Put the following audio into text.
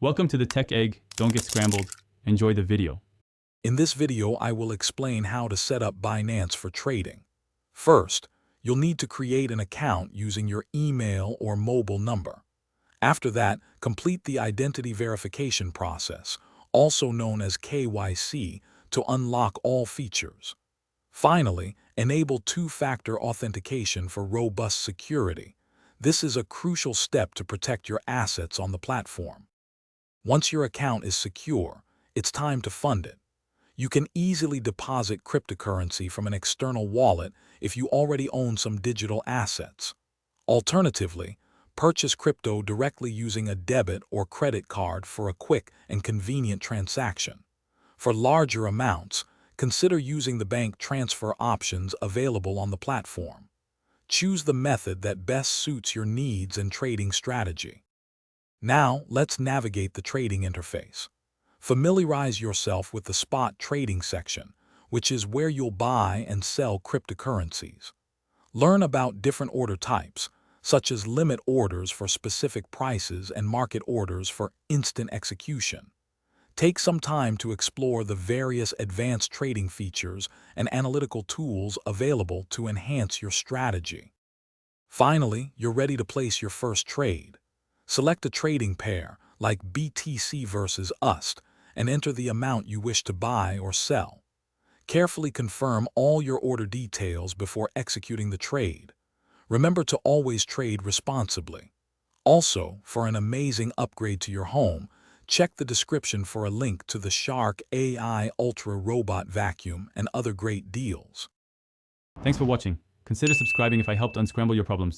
Welcome to the Tech Egg. Don't get scrambled. Enjoy the video. In this video, I will explain how to set up Binance for trading. First, you'll need to create an account using your email or mobile number. After that, complete the identity verification process, also known as KYC, to unlock all features. Finally, enable two-factor authentication for robust security. This is a crucial step to protect your assets on the platform. Once your account is secure, it's time to fund it. You can easily deposit cryptocurrency from an external wallet if you already own some digital assets. Alternatively, purchase crypto directly using a debit or credit card for a quick and convenient transaction. For larger amounts, consider using the bank transfer options available on the platform. Choose the method that best suits your needs and trading strategy. Now, let's navigate the trading interface. Familiarize yourself with the spot trading section, which is where you'll buy and sell cryptocurrencies. Learn about different order types, such as limit orders for specific prices and market orders for instant execution. Take some time to explore the various advanced trading features and analytical tools available to enhance your strategy. Finally, you're ready to place your first trade. Select a trading pair, like BTC versus USD, and enter the amount you wish to buy or sell. Carefully confirm all your order details before executing the trade. Remember to always trade responsibly. Also, for an amazing upgrade to your home, check the description for a link to the Shark AI Ultra Robot Vacuum and other great deals. Thanks for watching. Consider subscribing if I helped unscramble your problems.